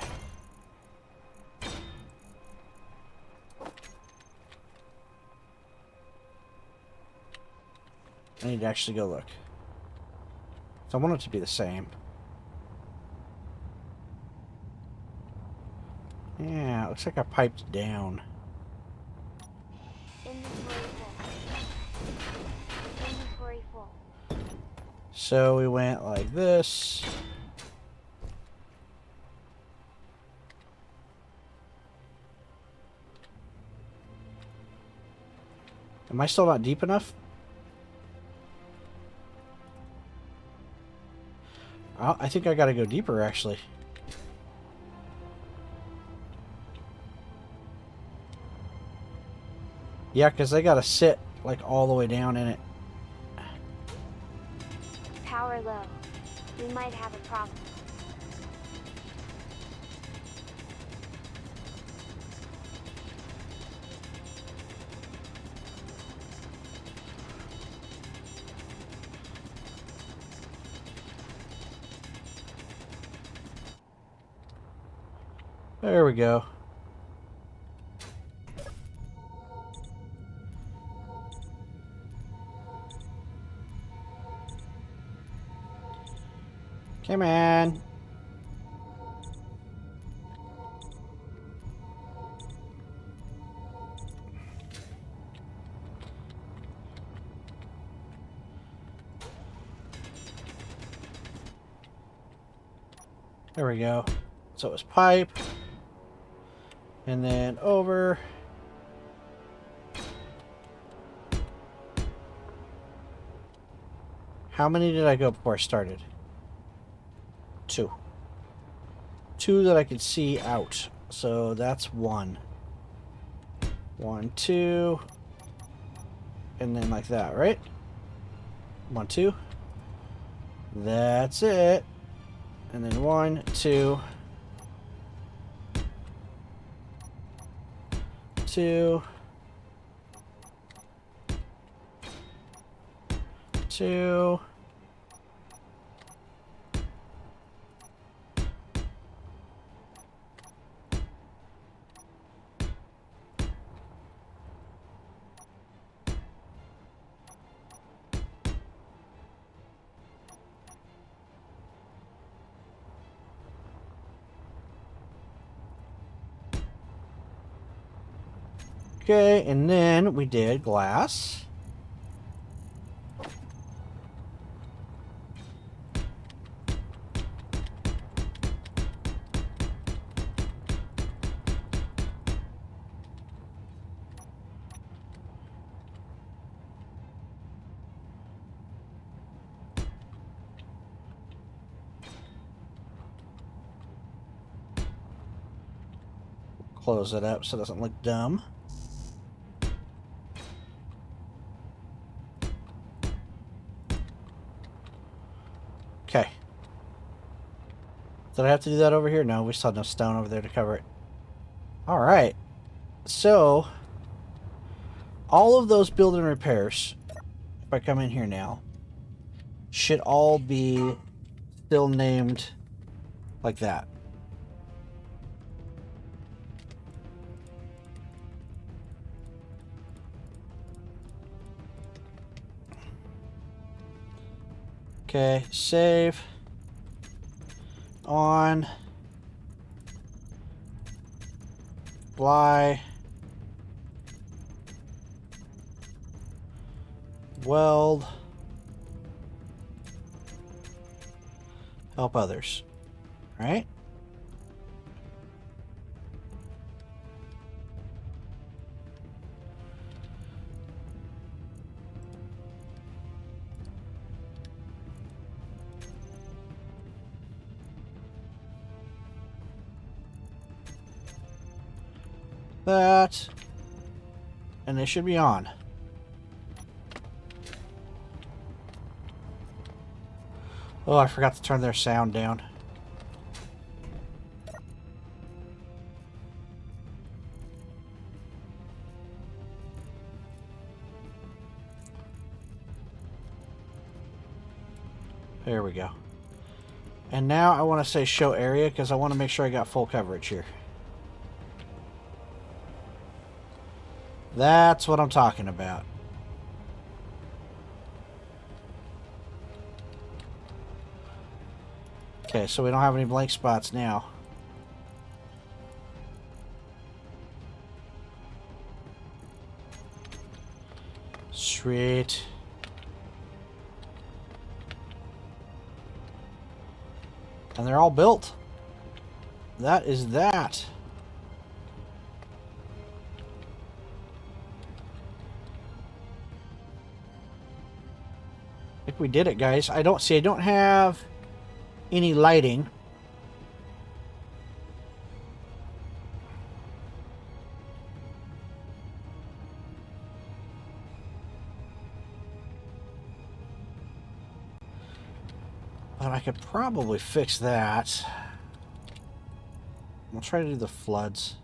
I need to actually go look. So I want it to be the same. Yeah, it looks like I piped down. Inventory full. So we went like this. Am I still not deep enough? I think I gotta go deeper, actually. Yeah, because they gotta sit like all the way down in it. Power low. We might have a problem. There we go. Come on. There we go. So it was pipe. And then over. How many did I go before I started? 2. 2 that I could see out. So that's 1. 1, 2. And then like that, right? 1, 2. That's it. And then 1, 2. 2. 2. Okay, and then we did glass. Close it up so it doesn't look dumb. Okay. Did I have to do that over here? No, we still have no stone over there to cover it. Alright. So, all of those build and repairs, if I come in here now, should all be still named like that. Okay, save. On. Fly. Weld. Help others. Right? That. And they should be on. Oh, I forgot to turn their sound down. There we go. And now I want to say show area because I want to make sure I got full coverage here. That's what I'm talking about. Okay, so we don't have any blank spots now. Sweet. And they're all built. That is that. I think we did it, guys. I don't have any lighting. But I could probably fix that. We'll try to do the floods.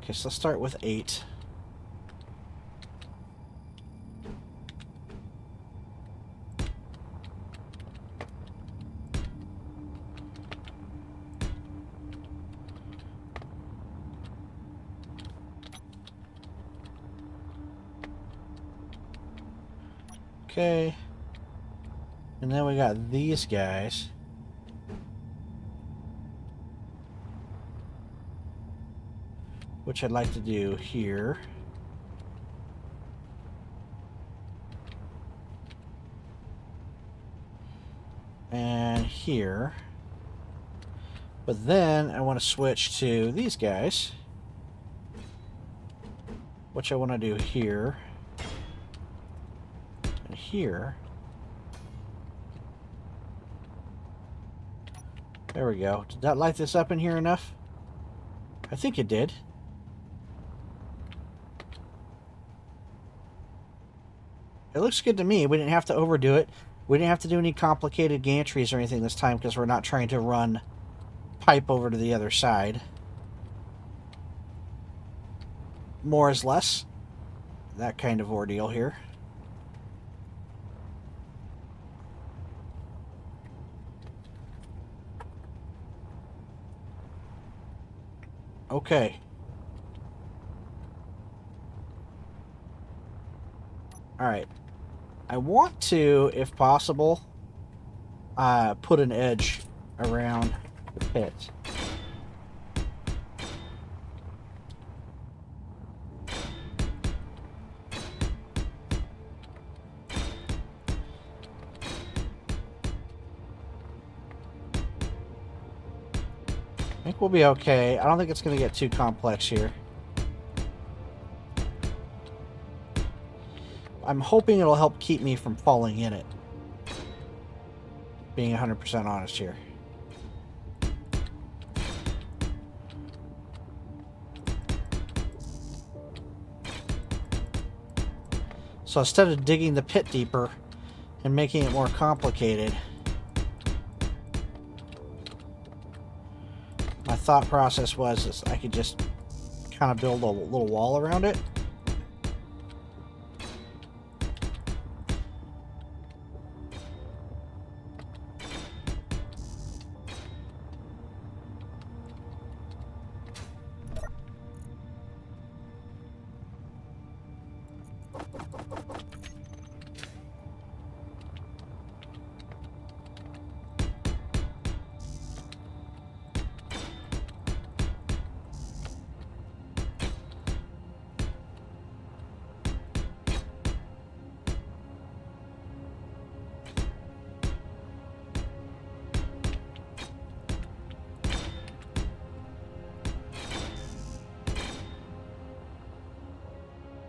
Okay, so let's start with 8. Okay. And then we got these guys. Which I'd like to do here. And here. But then I want to switch to these guys. Which I want to do here. And here. There we go. Did that light this up in here enough? I think it did. It looks good to me. We didn't have to overdo it. We didn't have to do any complicated gantries or anything this time because we're not trying to run pipe over to the other side. More is less. That kind of ordeal here. Okay. Alright. I want to, if possible, put an edge around the pit. I think we'll be okay. I don't think it's going to get too complex here. I'm hoping it'll help keep me from falling in it. Being 100% honest here. So instead of digging the pit deeper and making it more complicated, my thought process was I could just kind of build a little wall around it.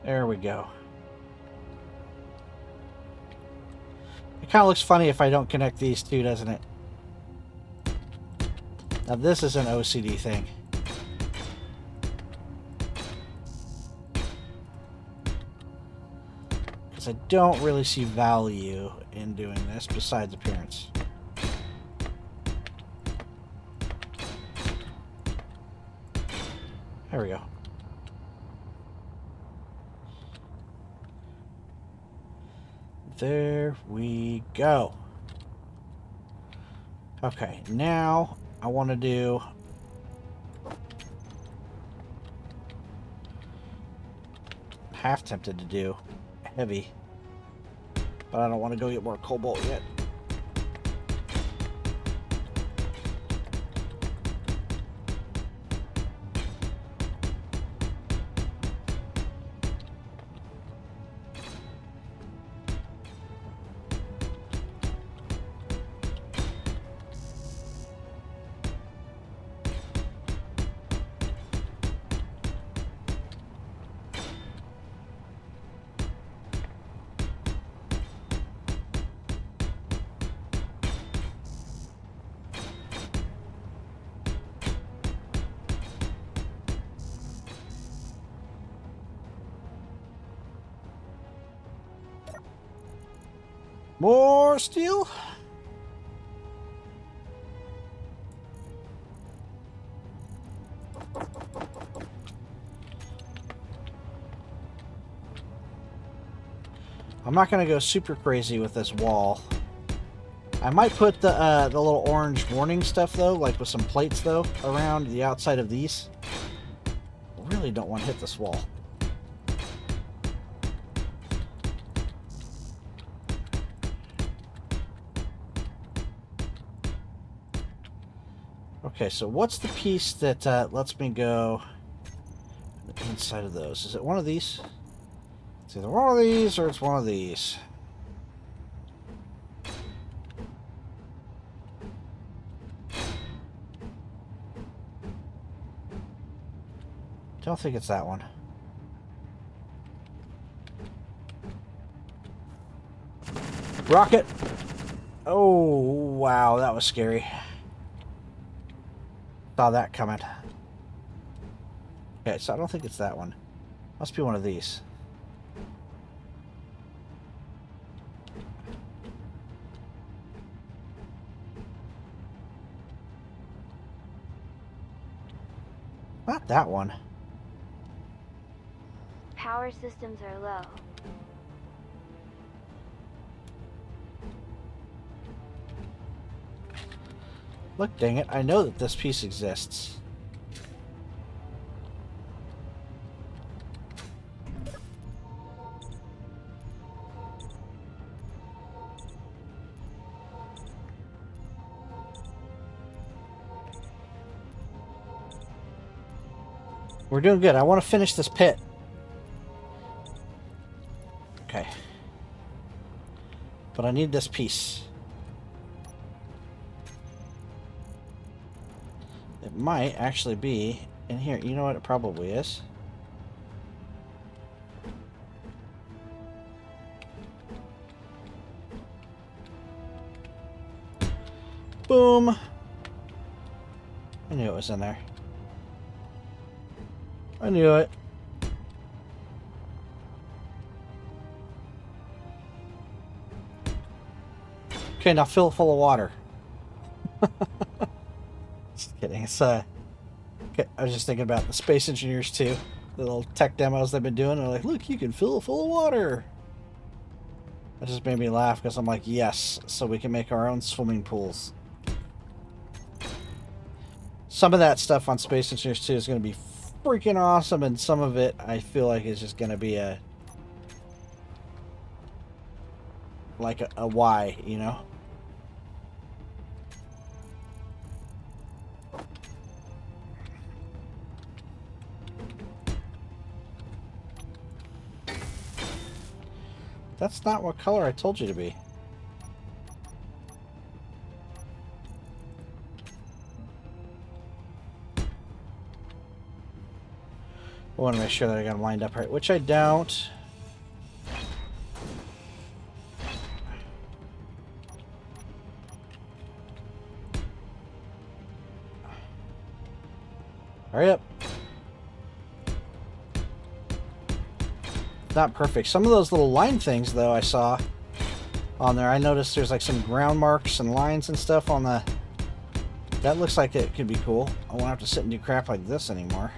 There we go. It kind of looks funny if I don't connect these two, doesn't it? Now this is an OCD thing. Because I don't really see value in doing this besides appearance. There we go. There we go. Okay, now I want to do half tempted to do heavy, but I don't want to go get more cobalt yet. More steel. I'm not going to go super crazy with this wall. I might put the little orange warning stuff though, like with some plates though, around the outside of these. I really don't want to hit this wall. Okay, so what's the piece that lets me go inside of those? Is it one of these? It's either one of these or it's one of these. Don't think it's that one. Rocket! Oh, wow, that was scary. Saw that coming. Okay, so I don't think it's that one. Must be one of these. Not that one. Power systems are low. Look, dang it, I know that this piece exists. We're doing good. I want to finish this pit. Okay. But I need this piece. It might actually be in here. You know what? It probably is. Boom. I knew it was in there. I knew it. Okay, now fill it full of water. Just kidding. It's okay, I was just thinking about the space engineers too. The little tech demos they've been doing. They're like, look, you can fill it full of water. That just made me laugh because I'm like, yes, so we can make our own swimming pools. Some of that stuff on Space Engineers 2 is going to be freaking awesome, and some of it I feel like is just going to be a why, you know? That's not what color I told you to be. I want to make sure that I got them lined up right, which I don't. Hurry up. Not perfect. Some of those little line things, though, I saw on there. I noticed there's like some ground marks and lines and stuff on the... That looks like it could be cool. I won't have to sit and do crap like this anymore.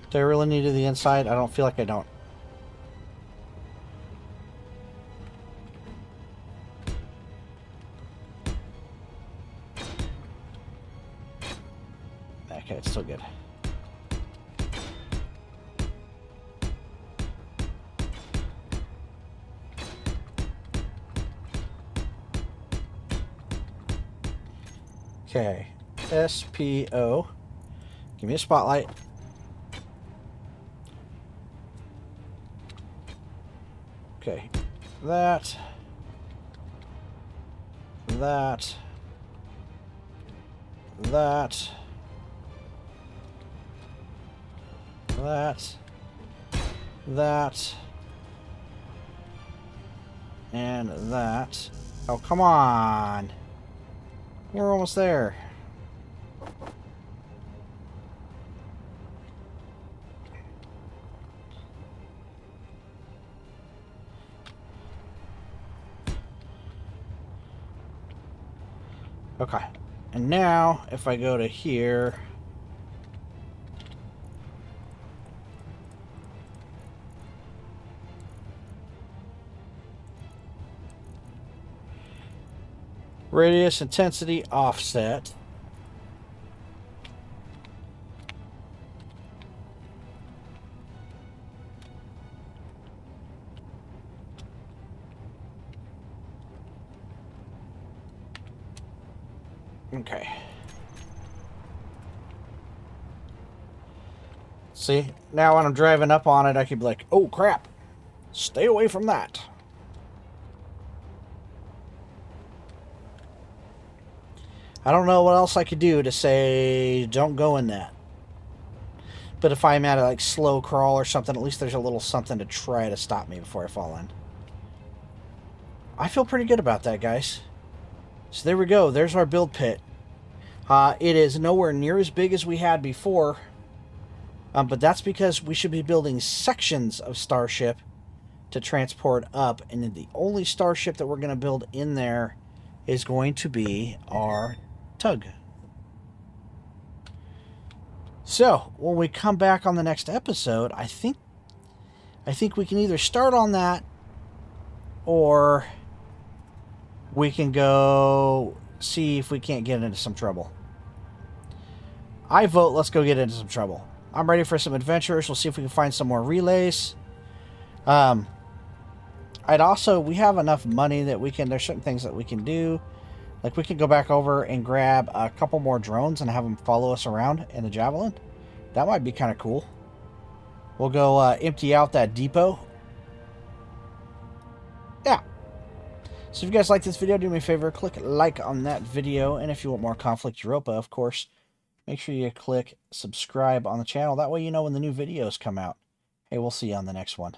Do I really need to the inside? I don't feel like I don't. Okay, it's still good. Okay, SPO. Give me a spotlight. Okay, that, that, that, that, that, and that. Oh, come on. We're almost there. Okay, and now if I go to here, Radius intensity offset. Okay. See, now when I'm driving up on it, I could be like, oh crap, stay away from that. I don't know what else I could do to say don't go in that. But if I'm at a like slow crawl or something, at least there's a little something to try to stop me before I fall in. I feel pretty good about that, guys. So there we go. There's our build pit. It is nowhere near as big as we had before. But that's because we should be building sections of Starship to transport up. And the only Starship that we're going to build in there is going to be our tug. So, when we come back on the next episode, I think we can either start on that or we can go see if we can't get into some trouble. I vote let's go get into some trouble. I'm ready for some adventures. We'll see if we can find some more relays. We have enough money that there's certain things that we can do. Like we could go back over and grab a couple more drones and have them follow us around in the Javelin. That might be kind of cool. We'll go empty out that depot. Yeah. So if you guys like this video, do me a favor, click like on that video. And if you want more Conflict Europa, of course, make sure you click subscribe on the channel. That way you know when the new videos come out. Hey, we'll see you on the next one.